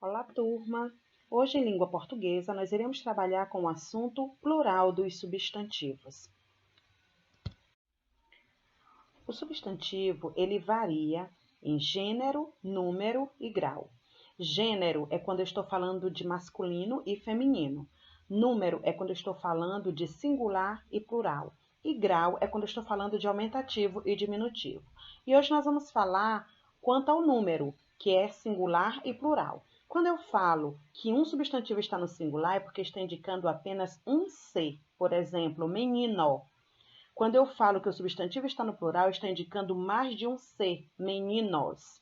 Olá, turma! Hoje, em língua portuguesa, nós iremos trabalhar com o assunto plural dos substantivos. O substantivo, ele varia em gênero, número e grau. Gênero é quando eu estou falando de masculino e feminino. Número é quando eu estou falando de singular e plural. E grau é quando eu estou falando de aumentativo e diminutivo. E hoje nós vamos falar quanto ao número, que é singular e plural. Quando eu falo que um substantivo está no singular, é porque está indicando apenas um ser. Por exemplo, menino. Quando eu falo que o substantivo está no plural, está indicando mais de um ser, meninos.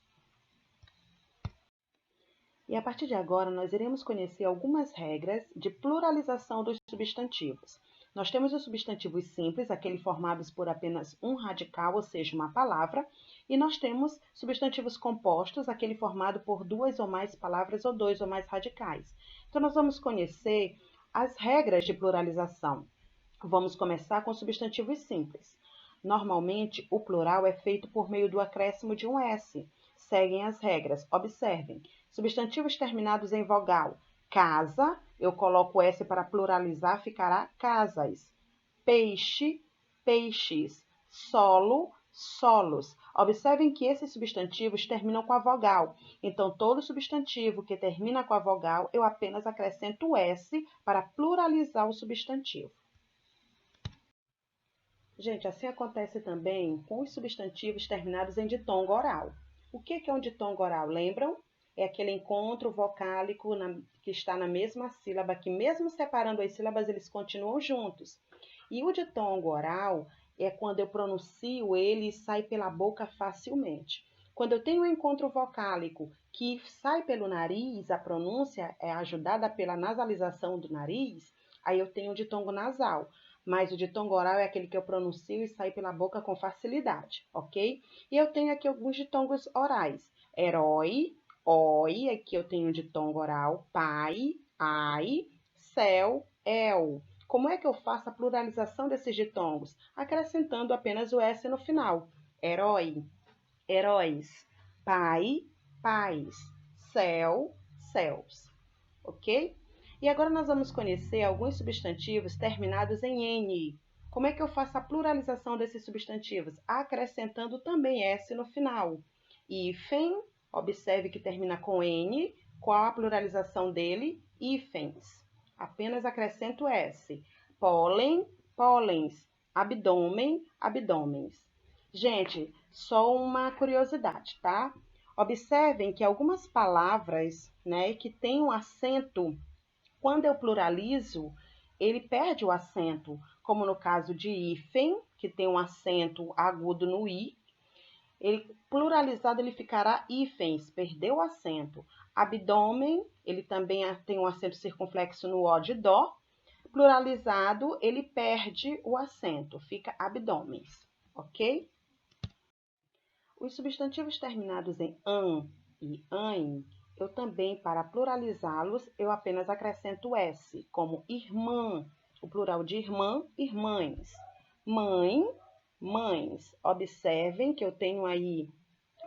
E a partir de agora, nós iremos conhecer algumas regras de pluralização dos substantivos. Nós temos os substantivos simples, aqueles formados por apenas um radical, ou seja, uma palavra, e nós temos substantivos compostos, aquele formado por duas ou mais palavras ou dois ou mais radicais. Então, nós vamos conhecer as regras de pluralização. Vamos começar com substantivos simples. Normalmente, o plural é feito por meio do acréscimo de um S. Seguem as regras. Observem. Substantivos terminados em vogal. Casa, eu coloco S para pluralizar, ficará casas. Peixe, peixes. Solo, solos. Observem que esses substantivos terminam com a vogal. Então, todo substantivo que termina com a vogal, eu apenas acrescento o S para pluralizar o substantivo. Gente, assim acontece também com os substantivos terminados em ditongo oral. O que é um ditongo oral? Lembram? É aquele encontro vocálico que está na mesma sílaba, que mesmo separando as sílabas, eles continuam juntos. E o ditongo oral é quando eu pronuncio ele e sai pela boca facilmente. Quando eu tenho um encontro vocálico que sai pelo nariz, a pronúncia é ajudada pela nasalização do nariz, aí eu tenho o ditongo nasal. Mas o ditongo oral é aquele que eu pronuncio e sai pela boca com facilidade, ok? E eu tenho aqui alguns ditongos orais. Herói, oi, aqui eu tenho um ditongo oral. Pai, ai, céu, el. Como é que eu faço a pluralização desses ditongos? Acrescentando apenas o S no final. Herói, heróis. Pai, pais. Céu, céus. Ok? E agora nós vamos conhecer alguns substantivos terminados em N. Como é que eu faço a pluralização desses substantivos? Acrescentando também S no final. Hífen, observe que termina com N. Qual a pluralização dele? Hífens. Apenas acrescento S. Pólen, pólens. Abdômen, abdômens. Gente, só uma curiosidade, tá? Observem que algumas palavras, né, que têm um acento, quando eu pluralizo, ele perde o acento, como no caso de hífen, que tem um acento agudo no i, ele pluralizado ele ficará hífens, perdeu o acento. Abdômen, ele também tem um acento circunflexo no o de dó, pluralizado ele perde o acento, fica abdômens, ok? Os substantivos terminados em an e ain, eu também, para pluralizá-los, eu apenas acrescento S, como irmã, o plural de irmã, irmãs. Mãe, mães. Observem que eu tenho aí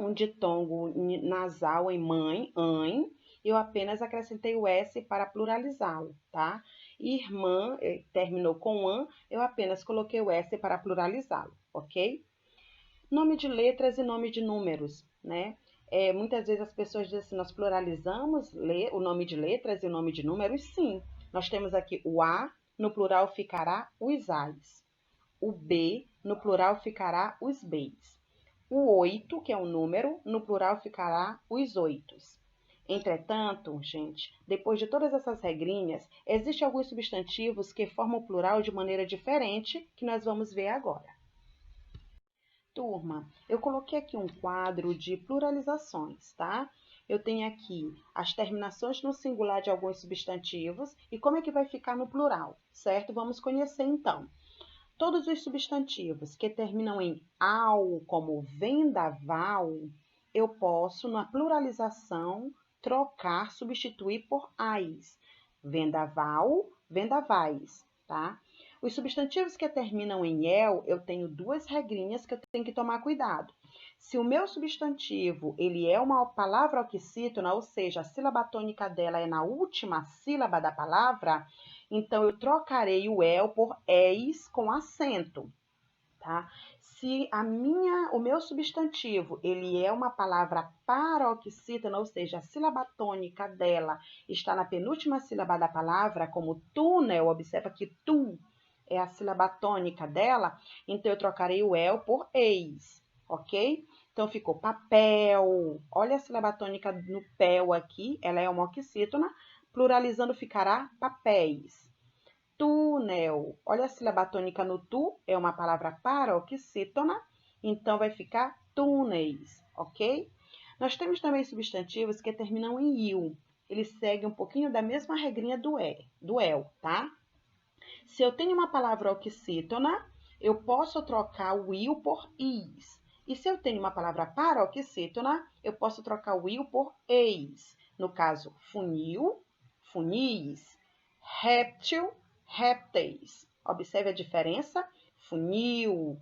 um ditongo nasal em mãe, ain, eu apenas acrescentei o S para pluralizá-lo, tá? Irmã, terminou com an, eu apenas coloquei o S para pluralizá-lo, ok? Nome de letras e nome de números, né? Muitas vezes as pessoas dizem assim, nós pluralizamos o nome de letras e o nome de números? Sim. Nós temos aqui o A, no plural ficará os As. O B, no plural ficará os Bs. O 8, que é um número, no plural ficará os oitos. Entretanto, gente, depois de todas essas regrinhas, existem alguns substantivos que formam o plural de maneira diferente, que nós vamos ver agora. Turma, eu coloquei aqui um quadro de pluralizações, tá? Eu tenho aqui as terminações no singular de alguns substantivos e como é que vai ficar no plural, certo? Vamos conhecer então. Todos os substantivos que terminam em ao, como vendaval, eu posso, na pluralização, trocar, substituir por ais. Vendaval, vendavais, tá? Os substantivos que terminam em el, eu tenho duas regrinhas que eu tenho que tomar cuidado. Se o meu substantivo ele é uma palavra oxítona, ou seja, a sílaba tônica dela é na última sílaba da palavra, então eu trocarei o el por es com acento, tá? Se o meu substantivo ele é uma palavra paroxítona, ou seja, a sílaba tônica dela está na penúltima sílaba da palavra, como túnel, observa que tu é a sílaba tônica dela, então eu trocarei o el por eis, ok? Então ficou papel. Olha a sílaba tônica no pel aqui, ela é uma oxítona, pluralizando ficará papéis. Túnel. Olha a sílaba tônica no tu, é uma palavra paroxítona, então vai ficar túneis, ok? Nós temos também substantivos que terminam em il. Eles seguem um pouquinho da mesma regrinha do el, tá? Se eu tenho uma palavra oxítona, eu posso trocar o il por is. E se eu tenho uma palavra paroxítona, eu posso trocar o il por eis. No caso, funil, funis, réptil, répteis. Observe a diferença. Funil,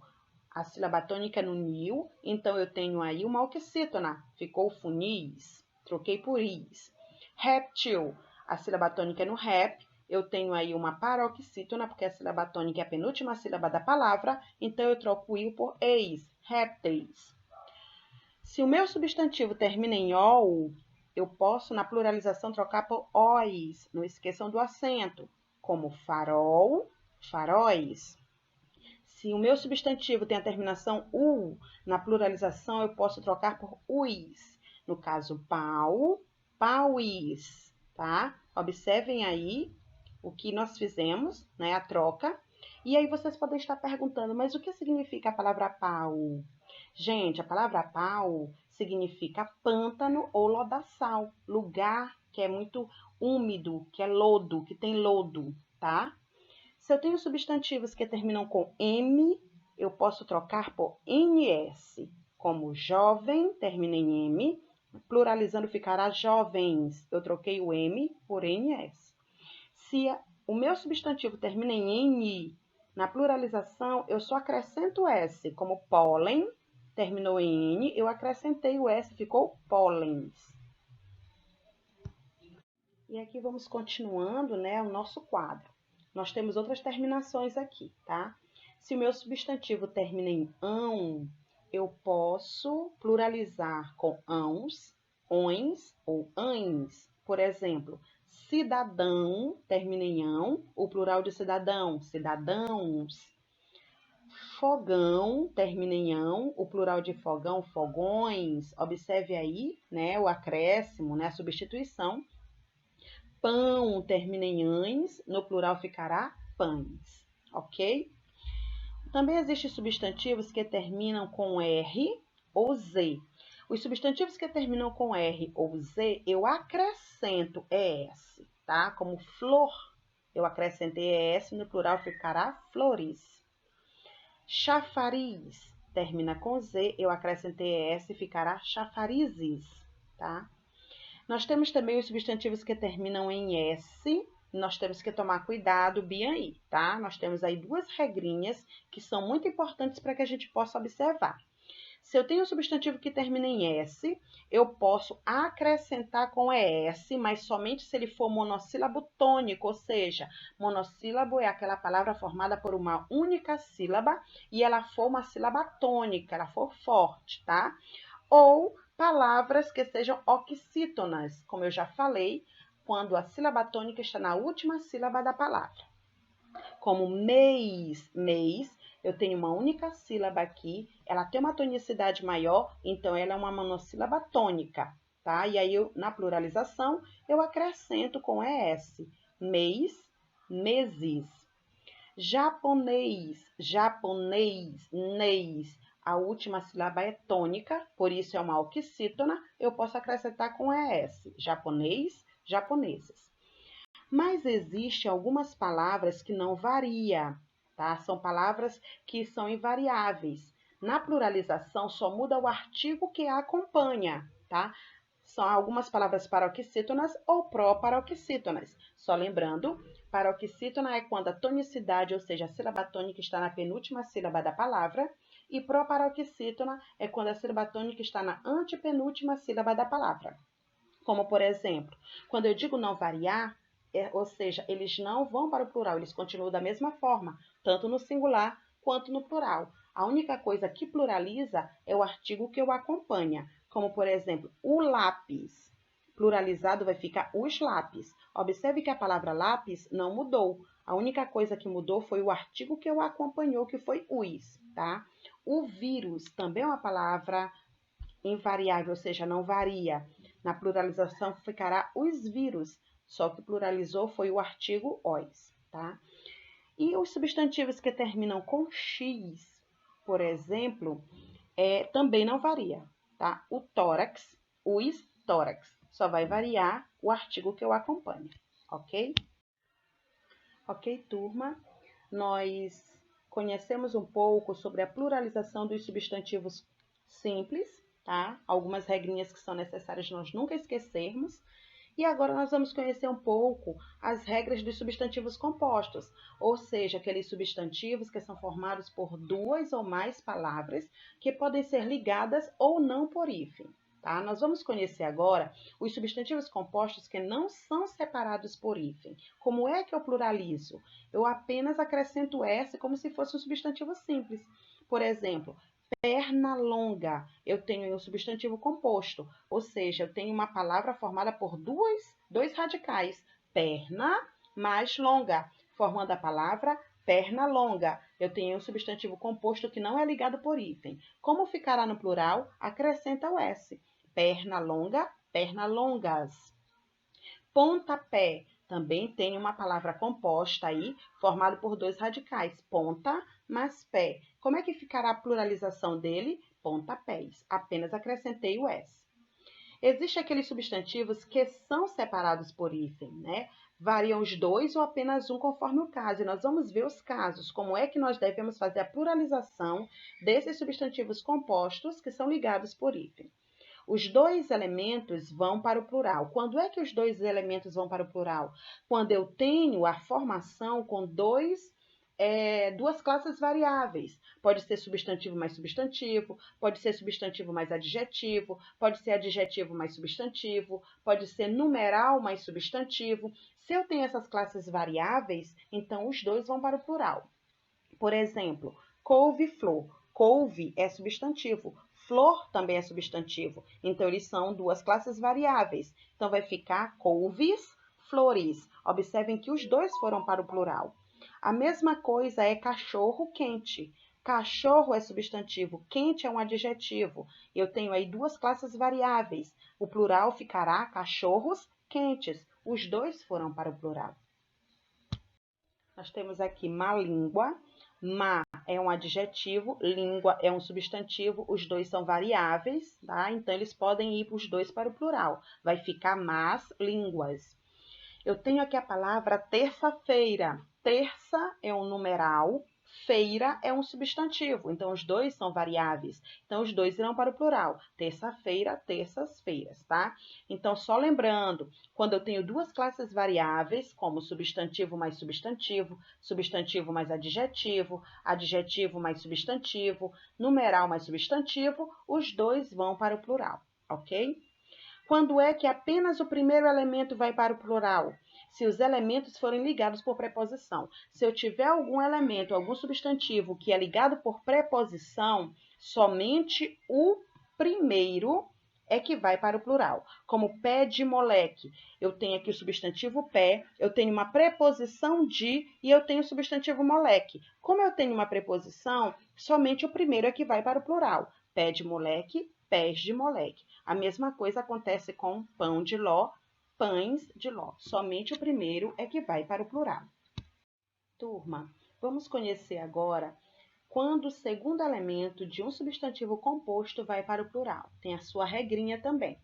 a sílaba tônica é no nil, então eu tenho aí uma oxítona, ficou funis, troquei por is. Réptil, a sílaba tônica é no rep, eu tenho aí uma paroxítona, porque a sílaba tônica é a penúltima sílaba da palavra, então eu troco o il por eis, répteis. Se o meu substantivo termina em ol, eu posso, na pluralização, trocar por ois, não esqueçam do acento, como farol, faróis. Se o meu substantivo tem a terminação u, na pluralização, eu posso trocar por uis. No caso, pau, pauis, tá? Observem aí o que nós fizemos, né? A troca. E aí vocês podem estar perguntando, mas o que significa a palavra pau? Gente, a palavra pau significa pântano ou lodaçal, lugar que é muito úmido, que é lodo, que tem lodo, tá? Se eu tenho substantivos que terminam com M, eu posso trocar por NS, como jovem, termina em M, pluralizando ficará jovens. Eu troquei o M por NS. Se o meu substantivo termina em N, na pluralização, eu só acrescento S, como pólen, terminou em N, eu acrescentei o S, ficou pólens. E aqui vamos continuando, né, o nosso quadro. Nós temos outras terminações aqui, tá? Se o meu substantivo termina em ão, eu posso pluralizar com ãos, ões ou ães. Por exemplo, cidadão termina em ão, o plural de cidadão, cidadãos. Fogão termina em ão, o plural de fogão, fogões. Observe aí, né, o acréscimo, né, a substituição. Pão termina em ães, no plural ficará pães, ok? Também existem substantivos que terminam com R ou Z. Os substantivos que terminam com R ou Z, eu acrescento ES, tá? Como flor, eu acrescentei ES, no plural ficará flores. Chafariz, termina com Z, eu acrescentei ES, ficará chafarizes, tá? Nós temos também os substantivos que terminam em S, nós temos que tomar cuidado bem aí, tá? Nós temos aí duas regrinhas que são muito importantes para que a gente possa observar. Se eu tenho um substantivo que termina em S, eu posso acrescentar com ES, mas somente se ele for monossílabo tônico, ou seja, monossílabo é aquela palavra formada por uma única sílaba e ela for uma sílaba tônica, ela for forte, tá? Ou palavras que sejam oxítonas, como eu já falei, quando a sílaba tônica está na última sílaba da palavra. Como mês, mês, eu tenho uma única sílaba aqui, ela tem uma tonicidade maior, então ela é uma monossílaba tônica, tá? E aí, na pluralização, eu acrescento com ES, mês, meses. Japonês, japonês, neis. A última sílaba é tônica, por isso é uma oxítona, eu posso acrescentar com ES, japonês, japoneses. Mas existem algumas palavras que não variam, tá? São palavras que são invariáveis. Na pluralização, só muda o artigo que a acompanha, tá? São algumas palavras paroxítonas ou pró-paroxítonas. Só lembrando, paroxítona é quando a tonicidade, ou seja, a sílaba tônica está na penúltima sílaba da palavra, E proparoxítona é quando a sílaba tônica está na antepenúltima sílaba da palavra. Como, por exemplo, quando eu digo não variar, ou seja, eles não vão para o plural, eles continuam da mesma forma, tanto no singular quanto no plural. A única coisa que pluraliza é o artigo que o acompanha, como, por exemplo, o lápis. Pluralizado vai ficar os lápis. Observe que a palavra lápis não mudou. A única coisa que mudou foi o artigo que o acompanhou, que foi os, tá? O vírus também é uma palavra invariável, ou seja, não varia. Na pluralização ficará os vírus, só que pluralizou foi o artigo os, tá? E os substantivos que terminam com x, por exemplo, também não varia, tá? O tórax, os tórax, só vai variar o artigo que o acompanha, ok? Ok, turma? Nós conhecemos um pouco sobre a pluralização dos substantivos simples, tá? Algumas regrinhas que são necessárias nós nunca esquecermos. E agora nós vamos conhecer um pouco as regras dos substantivos compostos, ou seja, aqueles substantivos que são formados por duas ou mais palavras que podem ser ligadas ou não por hífen. Tá? Nós vamos conhecer agora os substantivos compostos que não são separados por hífen. Como é que eu pluralizo? Eu apenas acrescento S como se fosse um substantivo simples. Por exemplo, perna longa, eu tenho um substantivo composto, ou seja, eu tenho uma palavra formada por dois radicais, perna mais longa, formando a palavra perna longa. Eu tenho um substantivo composto que não é ligado por hífen. Como ficará no plural? Acrescenta o S. Perna longa, perna longas. Pontapé. Também tem uma palavra composta aí, formada por dois radicais, ponta mais pé. Como é que ficará a pluralização dele? Pontapés. Apenas acrescentei o S. Existem aqueles substantivos que são separados por hífen, né? Variam os dois ou apenas um conforme o caso. E nós vamos ver os casos, como é que nós devemos fazer a pluralização desses substantivos compostos que são ligados por hífen. Os dois elementos vão para o plural. Quando é que os dois elementos vão para o plural? Quando eu tenho a formação com duas classes variáveis. Pode ser substantivo mais substantivo, pode ser substantivo mais adjetivo, pode ser adjetivo mais substantivo, pode ser numeral mais substantivo. Se eu tenho essas classes variáveis, então os dois vão para o plural. Por exemplo, couve-flor. Couve é substantivo. Flor também é substantivo. Então, eles são duas classes variáveis. Então, vai ficar couves, flores. Observem que os dois foram para o plural. A mesma coisa é cachorro quente. Cachorro é substantivo, quente é um adjetivo. Eu tenho aí duas classes variáveis. O plural ficará cachorros quentes. Os dois foram para o plural. Nós temos aqui má língua. Má é um adjetivo, língua é um substantivo, os dois são variáveis, tá? Então, eles podem ir os dois para o plural. Vai ficar más línguas. Eu tenho aqui a palavra terça-feira. Terça é um numeral, feira é um substantivo. Então, os dois são variáveis. Então, os dois irão para o plural. Terça-feira, terças-feiras, tá? Então, só lembrando, quando eu tenho duas classes variáveis, como substantivo mais substantivo, substantivo mais adjetivo, adjetivo mais substantivo, numeral mais substantivo, os dois vão para o plural, ok? Quando é que apenas o primeiro elemento vai para o plural? Se os elementos forem ligados por preposição. Se eu tiver algum elemento, algum substantivo que é ligado por preposição, somente o primeiro é que vai para o plural. Como pé de moleque. Eu tenho aqui o substantivo pé, eu tenho uma preposição de e eu tenho o substantivo moleque. Como eu tenho uma preposição, somente o primeiro é que vai para o plural. Pé de moleque, pés de moleque. A mesma coisa acontece com pão de ló, pães de ló. Somente o primeiro é que vai para o plural. Turma, vamos conhecer agora quando o segundo elemento de um substantivo composto vai para o plural. Tem a sua regrinha também.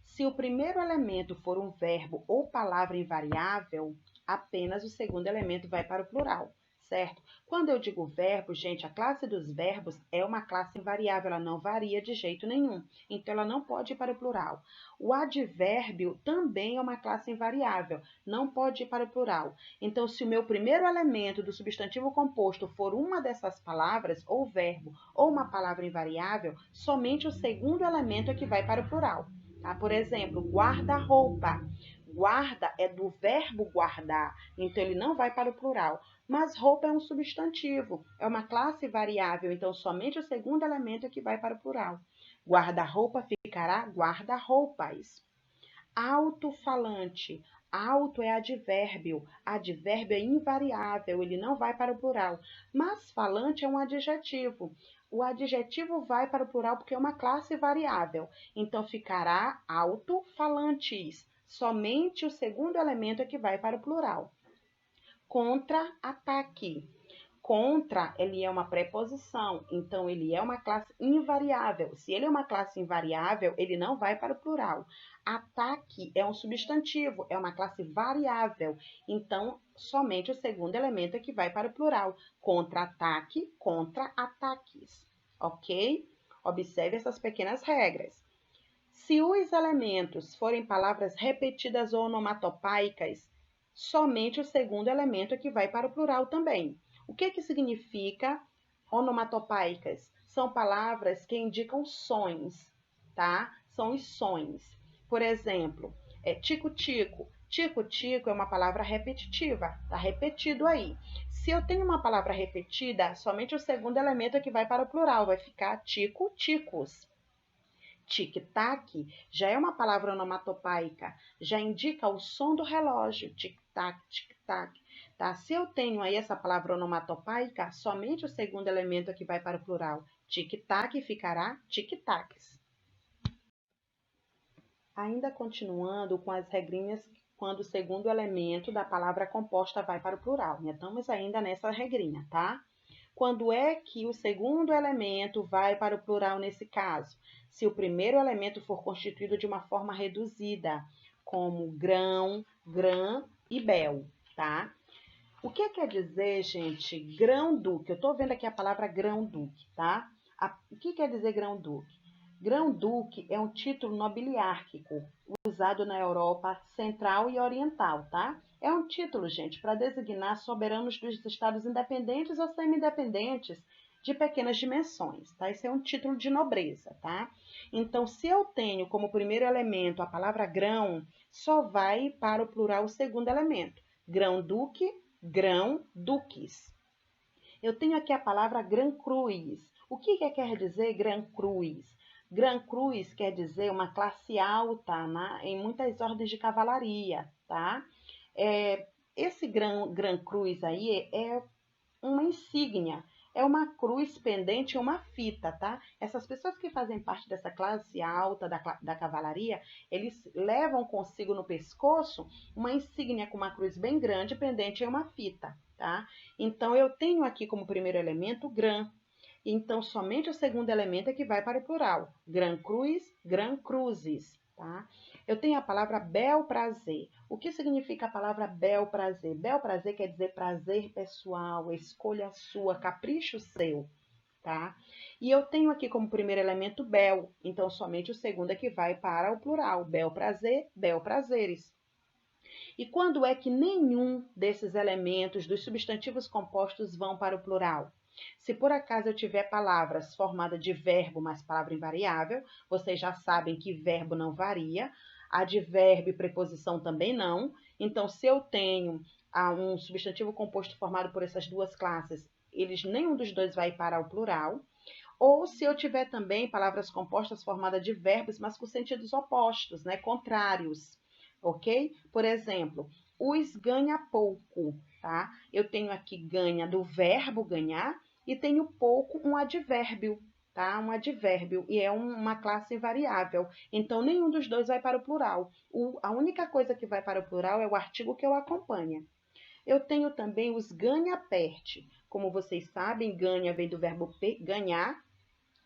Se o primeiro elemento for um verbo ou palavra invariável, apenas o segundo elemento vai para o plural, certo? Quando eu digo verbo, gente, a classe dos verbos é uma classe invariável, ela não varia de jeito nenhum. Então, ela não pode ir para o plural. O advérbio também é uma classe invariável, não pode ir para o plural. Então, se o meu primeiro elemento do substantivo composto for uma dessas palavras, ou verbo, ou uma palavra invariável, somente o segundo elemento é que vai para o plural. Tá? Por exemplo, guarda-roupa. Guarda é do verbo guardar, então ele não vai para o plural. Mas roupa é um substantivo, é uma classe variável, então somente o segundo elemento é que vai para o plural. Guarda-roupa ficará guarda-roupas. Alto-falante. Alto é advérbio. Advérbio é invariável, ele não vai para o plural. Mas falante é um adjetivo. O adjetivo vai para o plural porque é uma classe variável. Então ficará alto-falantes. Somente o segundo elemento é que vai para o plural. Contra-ataque. Contra, ele é uma preposição, então ele é uma classe invariável. Se ele é uma classe invariável, ele não vai para o plural. Ataque é um substantivo, é uma classe variável, então somente o segundo elemento é que vai para o plural. Contra-ataque, contra-ataques, ok? Observe essas pequenas regras. Se os elementos forem palavras repetidas ou onomatopeicas, somente o segundo elemento é que vai para o plural também. O que significa onomatopeicas? São palavras que indicam sons, tá? São os sons. Por exemplo, tico-tico. Tico-tico é uma palavra repetitiva, tá repetido aí. Se eu tenho uma palavra repetida, somente o segundo elemento é que vai para o plural, vai ficar tico-ticos. Tic-tac já é uma palavra onomatopaica, já indica o som do relógio, tic-tac, tic-tac. Tá? Se eu tenho aí essa palavra onomatopaica, somente o segundo elemento é que vai para o plural. Tic-tac ficará tic-tacs. Ainda continuando com as regrinhas quando o segundo elemento da palavra composta vai para o plural. Estamos ainda nessa regrinha, tá? Quando é que o segundo elemento vai para o plural nesse caso? Se o primeiro elemento for constituído de uma forma reduzida, como grão, grã e bel, tá? O que quer dizer, gente, grão-duque? Eu estou vendo aqui a palavra grão-duque, tá? O que quer dizer grão-duque? Grão-duque é um título nobiliárquico usado na Europa Central e Oriental, tá? É um título, gente, para designar soberanos dos estados independentes ou semi-independentes de pequenas dimensões, tá? Esse é um título de nobreza, tá? Então, se eu tenho como primeiro elemento a palavra grão, só vai para o plural o segundo elemento. Grão-duque, grão-duques. Eu tenho aqui a palavra Gran Cruz. O que quer dizer Gran Cruz? Gran Cruz quer dizer uma classe alta, né, em muitas ordens de cavalaria, tá? Esse Gran Cruz aí é uma insígnia, é uma cruz pendente e uma fita, tá? Essas pessoas que fazem parte dessa classe alta da cavalaria, eles levam consigo no pescoço uma insígnia com uma cruz bem grande, pendente e uma fita, tá? Então, eu tenho aqui como primeiro elemento gran. Então, somente o segundo elemento é que vai para o plural. Gran cruz, gran cruzes, tá? Eu tenho a palavra bel prazer. O que significa a palavra bel prazer? Bel prazer quer dizer prazer pessoal, escolha sua, capricho seu, tá? E eu tenho aqui como primeiro elemento bel, então somente o segundo é que vai para o plural. Bel prazer, bel prazeres. E quando é que nenhum desses elementos dos substantivos compostos vão para o plural? Se por acaso eu tiver palavras formadas de verbo mais palavra invariável, vocês já sabem que verbo não varia, advérbio e preposição também não. Então, se eu tenho um substantivo composto formado por essas duas classes, nenhum dos dois vai para o plural. Ou se eu tiver também palavras compostas formadas de verbos, mas com sentidos opostos, né? Contrários, ok? Por exemplo, os ganha pouco, tá? Eu tenho aqui ganha do verbo ganhar e tenho pouco um advérbio, tá? Um advérbio, e é uma classe invariável. Então, nenhum dos dois vai para o plural. A única coisa que vai para o plural é o artigo que eu acompanha. Eu tenho também os ganha-perde. Como vocês sabem, ganha vem do verbo ganhar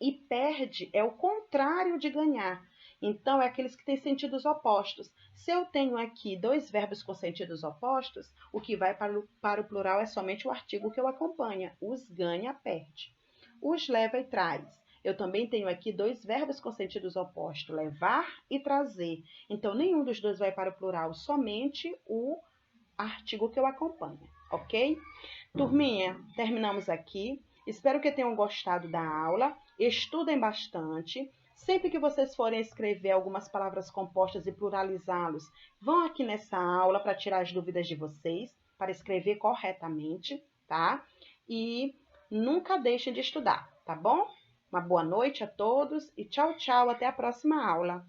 e perde é o contrário de ganhar. Então, é aqueles que têm sentidos opostos. Se eu tenho aqui dois verbos com sentidos opostos, o que vai para o plural é somente o artigo que eu acompanha. Os ganha, perde. Os leva e traz. Eu também tenho aqui dois verbos com sentidos opostos, levar e trazer. Então, nenhum dos dois vai para o plural, somente o artigo que eu acompanho, ok? Turminha, terminamos aqui. Espero que tenham gostado da aula. Estudem bastante. Sempre que vocês forem escrever algumas palavras compostas e pluralizá-los, vão aqui nessa aula para tirar as dúvidas de vocês, para escrever corretamente, tá? E nunca deixem de estudar, tá bom? Uma boa noite a todos e tchau, tchau. Até a próxima aula.